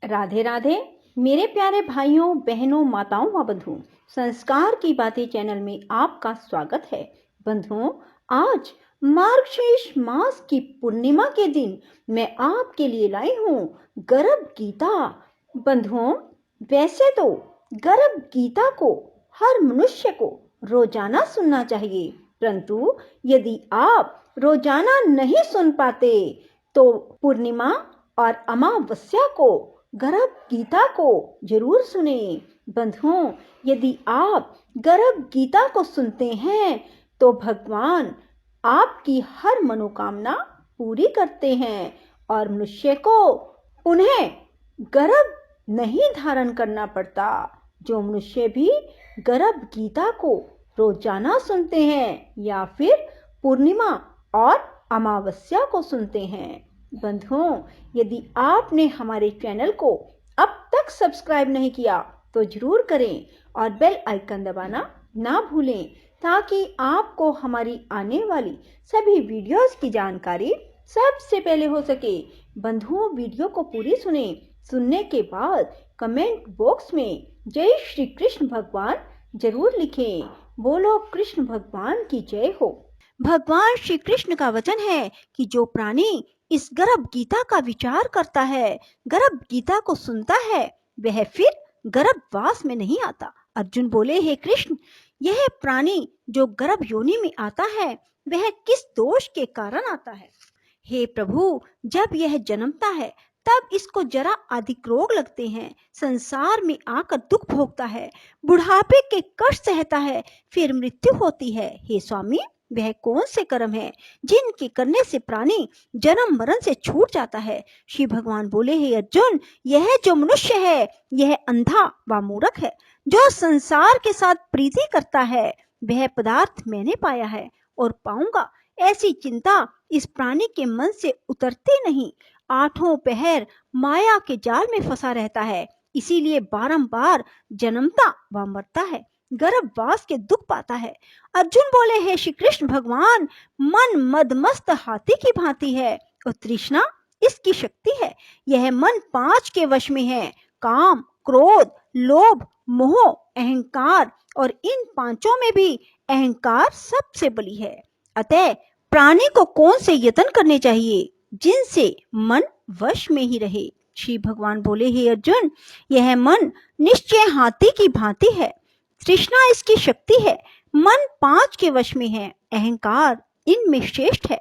राधे राधे मेरे प्यारे भाइयों बहनों माताओं व बंधुओं, संस्कार की बातें चैनल में आपका स्वागत है। बंधुओं, आज मार्गशीर्ष मास की पूर्णिमा के दिन मैं आपके लिए लाई हूँ गर्भ गीता। बंधुओं, वैसे तो गर्भ गीता को हर मनुष्य को रोजाना सुनना चाहिए, परंतु यदि आप रोजाना नहीं सुन पाते तो पूर्णिमा और अमावस्या को गर्भ गीता को जरूर सुने। बंधुओं, यदि आप गर्भ गीता को सुनते हैं तो भगवान आपकी हर मनोकामना पूरी करते हैं और मनुष्य को उन्हें गर्भ नहीं धारण करना पड़ता। जो मनुष्य भी गर्भ गीता को रोजाना सुनते हैं या फिर पूर्णिमा और अमावस्या को सुनते हैं। बंधुओं, यदि आपने हमारे चैनल को अब तक सब्सक्राइब नहीं किया तो जरूर करें और बेल आइकन दबाना ना भूलें, ताकि आपको हमारी आने वाली सभी वीडियोस की जानकारी सबसे पहले हो सके। बंधुओं, वीडियो को पूरी सुने। सुनने के बाद कमेंट बॉक्स में जय श्री कृष्ण भगवान जरूर लिखें। बोलो कृष्ण भगवान की जय हो। भगवान श्री कृष्ण का वचन है कि जो प्राणी इस गर्भ गीता का विचार करता है, गर्भ गीता को सुनता है, वह फिर गर्भवास में नहीं आता। अर्जुन बोले, हे कृष्ण, यह प्राणी जो गर्भ योनि में आता है वह किस दोष के कारण आता है? हे प्रभु, जब यह जन्मता है तब इसको जरा अधिक रोग लगते हैं, संसार में आकर दुख भोगता है, बुढ़ापे के कष्ट सहता है, फिर मृत्यु होती है। हे स्वामी, वह कौन से कर्म है जिनके करने से प्राणी जन्म मरण से छूट जाता है? श्री भगवान बोले, हे अर्जुन, यह जो मनुष्य है यह अंधा व मूर्ख है। जो संसार के साथ प्रीति करता है वह पदार्थ मैंने पाया है और पाऊंगा, ऐसी चिंता इस प्राणी के मन से उतरती नहीं। आठों पहर माया के जाल में फंसा रहता है, इसीलिए बारंबार जन्मता व मरता है, गर्भवास के दुख पाता है। अर्जुन बोले, हे श्री कृष्ण भगवान, मन मदमस्त हाथी की भांति है और तृष्णा इसकी शक्ति है। यह मन 5 के वश में है, काम, क्रोध, लोभ, मोह, अहंकार, और इन 5 में भी अहंकार सबसे बली है। अतः प्राणी को कौन से यत्न करने चाहिए जिनसे मन वश में ही रहे? श्री भगवान बोले, हे अर्जुन, यह मन निश्चय हाथी की भांति है, तृष्णा इसकी शक्ति है, मन 5 के वश में है, अहंकार इनमें श्रेष्ठ है।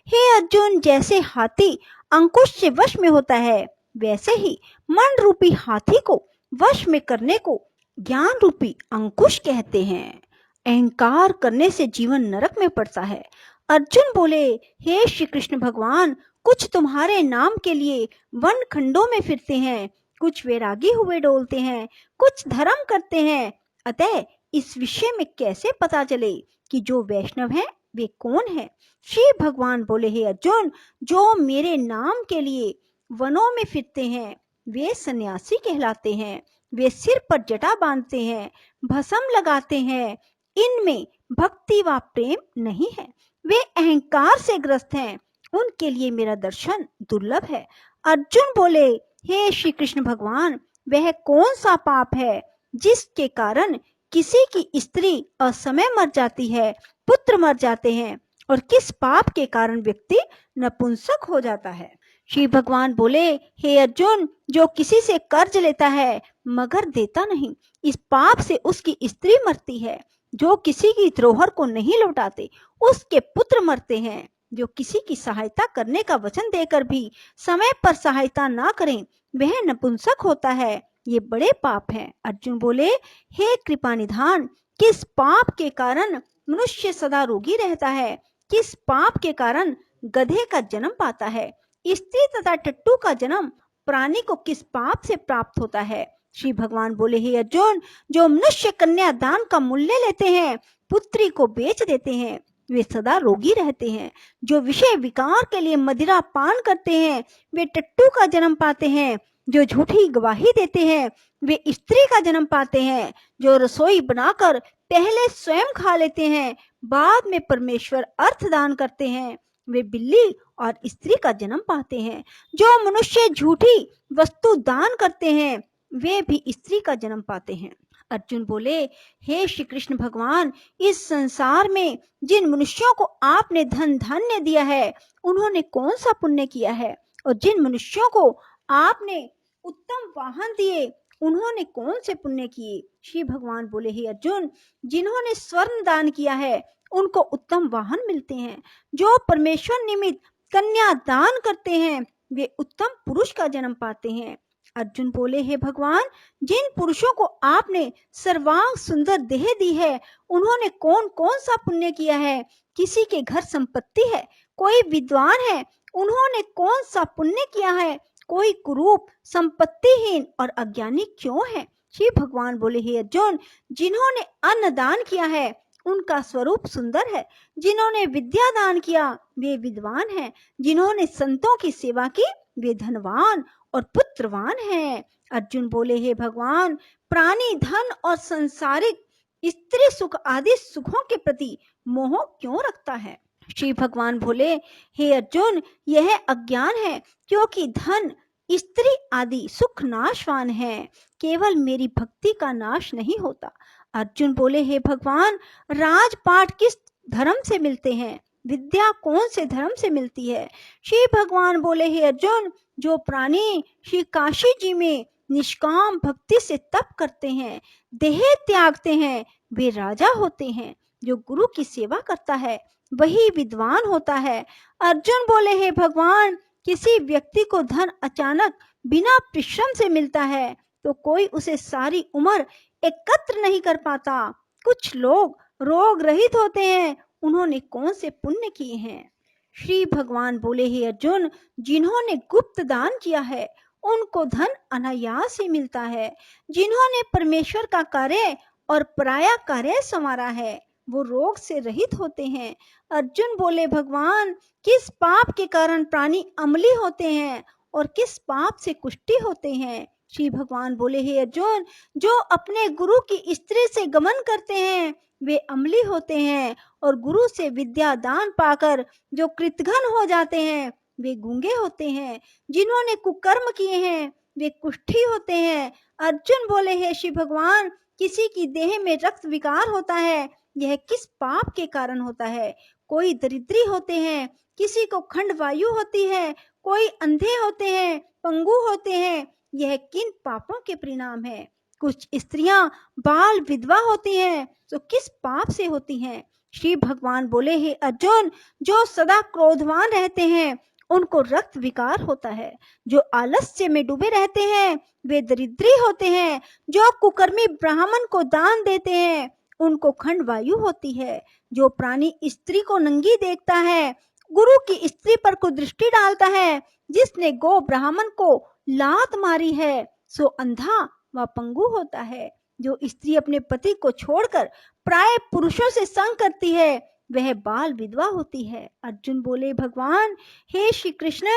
हे अर्जुन, जैसे हाथी अंकुश से वश में होता है, वैसे ही मन रूपी हाथी को वश में करने को ज्ञान रूपी अंकुश कहते हैं। अहंकार करने से जीवन नरक में पड़ता है। अर्जुन बोले, हे श्री कृष्ण भगवान, कुछ तुम्हारे नाम के लिए वन खंडों में फिरते हैं, कुछ वैरागी हुए डोलते हैं, कुछ धर्म करते हैं। अतः इस विषय में कैसे पता चले कि जो वैष्णव है वे कौन है? श्री भगवान बोले, हे अर्जुन, जो मेरे नाम के लिए वनों में फिरते हैं वे सन्यासी कहलाते हैं। वे सिर पर जटा बांधते हैं, भस्म लगाते हैं, इनमें भक्ति व प्रेम नहीं है, वे अहंकार से ग्रस्त हैं, उनके लिए मेरा दर्शन दुर्लभ है। अर्जुन बोले, हे श्री कृष्ण भगवान, वह कौन सा पाप है जिसके कारण किसी की स्त्री असमय मर जाती है, पुत्र मर जाते हैं, और किस पाप के कारण व्यक्ति नपुंसक हो जाता है? श्री भगवान बोले, हे अर्जुन, जो किसी से कर्ज लेता है मगर देता नहीं, इस पाप से उसकी स्त्री मरती है। जो किसी की धरोहर को नहीं लौटाते उसके पुत्र मरते हैं। जो किसी की सहायता करने का वचन देकर भी समय पर सहायता ना करें वह नपुंसक होता है। ये बड़े पाप हैं। अर्जुन बोले, हे कृपा निधान, किस पाप के कारण मनुष्य सदा रोगी रहता है? किस पाप के कारण गधे का जन्म पाता है? स्त्री तथा टट्टू का जन्म प्राणी को किस पाप से प्राप्त होता है? श्री भगवान बोले, हे अर्जुन, जो मनुष्य कन्या दान का मूल्य लेते हैं, पुत्री को बेच देते हैं, वे सदा रोगी रहते हैं। जो विषय विकार के लिए मदिरा पान करते हैं वे टट्टू का जन्म पाते हैं। जो झूठी गवाही देते हैं वे स्त्री का जन्म पाते हैं। जो रसोई बनाकर पहले स्वयं खा लेते हैं, बाद में परमेश्वर अर्थ दान करते हैं, वे बिल्ली और स्त्री का जन्म पाते हैं। जो मनुष्य झूठी वस्तु दान करते हैं वे भी स्त्री का जन्म पाते हैं। अर्जुन बोले, हे श्री कृष्ण भगवान, इस संसार में जिन मनुष्यों को आपने धन धान्य दिया है उन्होंने कौन सा पुण्य किया है, और जिन मनुष्यों को आपने उत्तम वाहन दिए उन्होंने कौन से पुण्य किए। श्री भगवान बोले, हे अर्जुन, जिन्होंने स्वर्ण दान किया है उनको उत्तम वाहन मिलते हैं। जो परमेश्वर निमित्त कन्या दान करते हैं वे उत्तम पुरुष का जन्म पाते हैं। अर्जुन बोले, हे भगवान, जिन पुरुषों को आपने सर्वांग सुंदर देह दी है उन्होंने कौन कौन सा पुण्य किया है। किसी के घर संपत्ति है, कोई विद्वान है, उन्होंने कौन सा पुण्य किया है। कोई कुरूप, संपत्तिहीन और अज्ञानी क्यों है। श्री भगवान बोले, हे अर्जुन, जिन्होंने अन्न दान किया है उनका स्वरूप सुंदर है। जिन्होंने विद्या दान किया वे विद्वान हैं। जिन्होंने संतों की सेवा की वे धनवान और पुत्रवान हैं। अर्जुन बोले, हे भगवान, प्राणी धन और संसारिक स्त्री सुख आदि सुखों के प्रति मोह क्यों रखता है। श्री भगवान बोले, हे अर्जुन, यह अज्ञान है, क्योंकि धन, स्त्री आदि सुख नाशवान है, केवल मेरी भक्ति का नाश नहीं होता। अर्जुन बोले, हे भगवान, राजपाट किस धर्म से मिलते हैं, विद्या कौन से धर्म से मिलती है। श्री भगवान बोले, हे अर्जुन, जो प्राणी श्री काशी जी में निष्काम भक्ति से तप करते हैं, देह त्यागते हैं, वे राजा होते हैं। जो गुरु की सेवा करता है वही विद्वान होता है। अर्जुन बोले, हे भगवान, किसी व्यक्ति को धन अचानक बिना परिश्रम से मिलता है तो कोई उसे सारी उम्र एकत्र नहीं कर पाता। कुछ लोग रोग रहित होते हैं, उन्होंने कौन से पुण्य किए हैं। श्री भगवान बोले, हे अर्जुन, जिन्होंने गुप्त दान किया है उनको धन अनायास ही मिलता है। जिन्होंने परमेश्वर का कार्य और पराया कार्य संवारा है वो रोग से रहित होते हैं। अर्जुन बोले, भगवान, किस पाप के कारण प्राणी अम्ली होते हैं और किस पाप से कुष्ठी होते हैं। श्री भगवान बोले, हे अर्जुन, जो अपने गुरु की स्त्री से गमन करते हैं वे अम्ली होते हैं, और गुरु से विद्या दान पाकर जो कृतघ्न हो जाते हैं वे गूंगे होते हैं। जिन्होंने कुकर्म किए हैं वे कुष्ठी होते हैं। अर्जुन बोले, हे श्री भगवान, किसी की देह में रक्त विकार होता है, यह किस पाप के कारण होता है। कोई दरिद्री होते हैं, किसी को खंड वायु होती है, कोई अंधे होते हैं, पंगु होते हैं, यह किन पापों के परिणाम है। कुछ स्त्रियां बाल विधवा होती हैं तो किस पाप से होती हैं। श्री भगवान बोले, हे अर्जुन, जो सदा क्रोधवान रहते हैं उनको रक्त विकार होता है। जो आलस्य में डूबे रहते हैं वे दरिद्री होते हैं। जो कुकर्मी ब्राह्मण को दान देते हैं उनको खंड वायु होती है। जो प्राणी स्त्री को नंगी देखता है, गुरु की स्त्री पर कुदृष्टि डालता है, जिसने गो ब्राह्मण को लात मारी है सो अंधा व पंगु होता है। जो स्त्री अपने पति को छोड़कर प्राय पुरुषों से संग करती है वह बाल विधवा होती है। अर्जुन बोले, भगवान, हे श्री कृष्ण,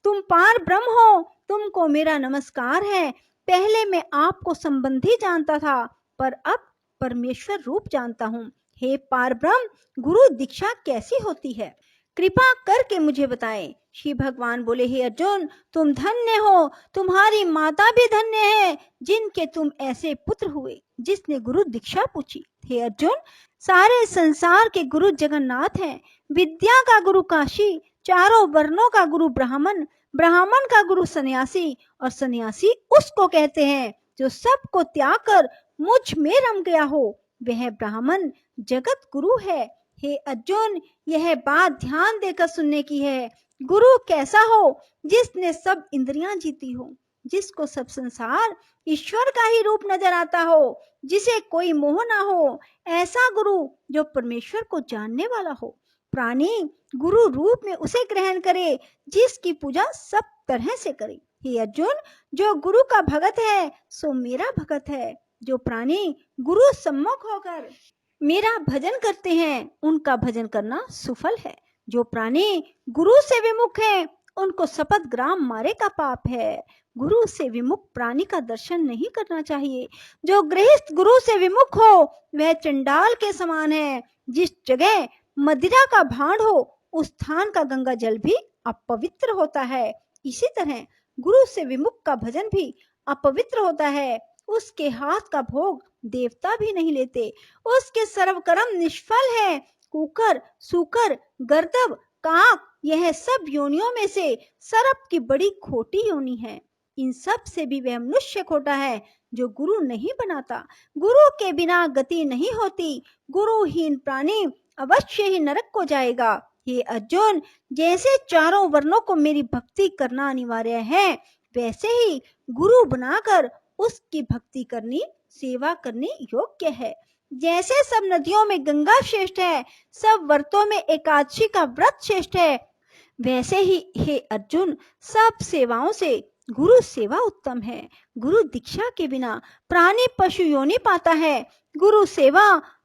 तुम पार ब्रह्म हो, तुमको मेरा नमस्कार है। पहले मैं आपको संबंधी जानता था पर अब परमेश्वर रूप जानता हूँ। हे पार ब्रह्म, गुरु दीक्षा कैसी होती है, कृपा करके मुझे बताएं। श्री भगवान बोले, हे अर्जुन, तुम धन्य हो, तुम्हारी माता भी धन्य है जिनके तुम ऐसे पुत्र हुए जिसने गुरु दीक्षा पूछी। हे अर्जुन, सारे संसार के गुरु जगन्नाथ हैं। विद्या का गुरु काशी, चारों वर्णों का गुरु ब्राह्मण, ब्राह्मण का गुरु सन्यासी, और सन्यासी उसको कहते हैं जो सबको त्याग कर मुझ में रम गया हो, वह ब्राह्मण जगत गुरु है। हे अर्जुन, यह बात ध्यान देकर सुनने की है। गुरु कैसा हो, जिसने सब इंद्रियां जीती हो, जिसको सब संसार ईश्वर का ही रूप नजर आता हो, जिसे कोई मोह ना हो। ऐसा गुरु जो परमेश्वर को जानने वाला हो। प्राणी गुरु रूप में उसे ग्रहण करे जिसकी पूजा सब तरह से करे। हे अर्जुन, जो गुरु का भगत है सो मेरा भगत है। जो प्राणी गुरु सम्मुख होकर मेरा भजन करते हैं उनका भजन करना सुफल है। जो प्राणी गुरु से विमुख हैं उनको शपथ ग्राम मारे का पाप है। गुरु से विमुख प्राणी का दर्शन नहीं करना चाहिए। जो गृहस्थ गुरु से विमुख हो वह चंडाल के समान है। जिस जगह मदिरा का भांड हो उस स्थान का गंगा जल भी अपवित्र होता है। इसी तरह गुरु से विमुख का भजन भी अपवित्र होता है। उसके हाथ का भोग देवता भी नहीं लेते। उसके सर्व कर्म निष्फल है। कुकर, सूकर, गर्दभ, काक, यह सब योनियों में से सर्प की बड़ी खोटी योनि है। इन सब से भी वह मनुष्य खोटा है जो गुरु नहीं बनाता। गुरु के बिना गति नहीं होती। गुरुहीन प्राणी अवश्य ही नरक को जाएगा। हे अर्जुन, जैसे चारों वर्णों को मेरी भक्ति करना अनिवार्य है, वैसे ही गुरु बनाकर उसकी भक्ति करनी, सेवा करनी योग्य है। जैसे सब नदियों में गंगा श्रेष्ठ है, सब व्रतों में एकादशी का व्रत श्रेष्ठ है, वैसे ही हे अर्जुन, सब सेवाओं से गुरु सेवा उत्तम है। गुरु दीक्षा के बिना प्राणी पशु योनि पाता है। गुरु सेवा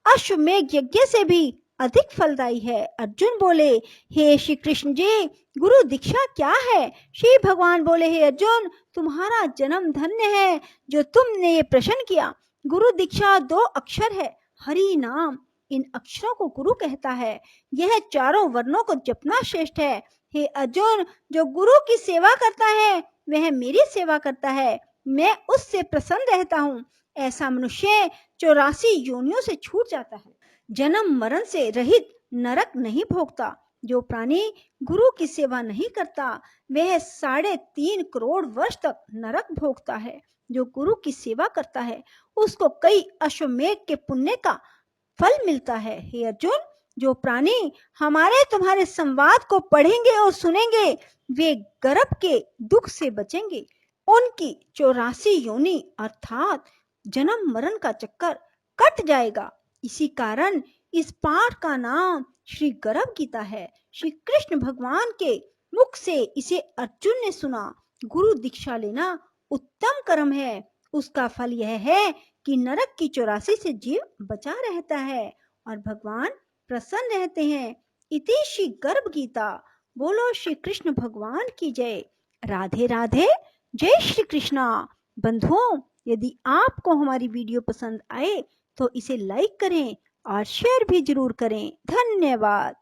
अश्वमेध यज्ञ से भी अधिक फलदायी है। अर्जुन बोले, हे श्री कृष्ण जी, गुरु दीक्षा क्या है? श्री भगवान बोले, हे अर्जुन, तुम्हारा जन्म धन्य है जो तुमने ये प्रश्न किया। गुरु दीक्षा 2 अक्षर है, हरि नाम। इन अक्षरों को गुरु कहता है। यह चारों वर्णों को जपना श्रेष्ठ है। हे अर्जुन, जो गुरु की सेवा करता है वह मेरी सेवा करता है। मैं उससे प्रसन्न रहता हूँ। ऐसा मनुष्य 84 योनियों से छूट जाता है। जन्म मरण से रहित नरक नहीं भोगता। जो प्राणी गुरु की सेवा नहीं करता वह 3.5 करोड़ वर्ष तक नरक भोगता है। जो गुरु की सेवा करता है उसको कई अश्वमेध के पुण्य का फल मिलता है। हे अर्जुन, जो प्राणी हमारे तुम्हारे संवाद को पढ़ेंगे और सुनेंगे वे गर्भ के दुख से बचेंगे। उनकी 84 योनि अर्थात जन्म मरण का चक्कर कट जाएगा। इसी कारण इस पाठ का नाम श्री गर्भ गीता है। श्री कृष्ण भगवान के मुख से इसे अर्जुन ने सुना। गुरु दीक्षा लेना उत्तम कर्म है। उसका फल यह है कि नरक की 84 से जीव बचा रहता है और भगवान प्रसन्न रहते हैं। इति श्री गर्भ गीता। बोलो श्री कृष्ण भगवान की जय। राधे राधे। जय श्री कृष्णा। बंधुओं, यदि आपको हमारी वीडियो पसंद आए तो इसे लाइक करें और शेयर भी जरूर करें। धन्यवाद।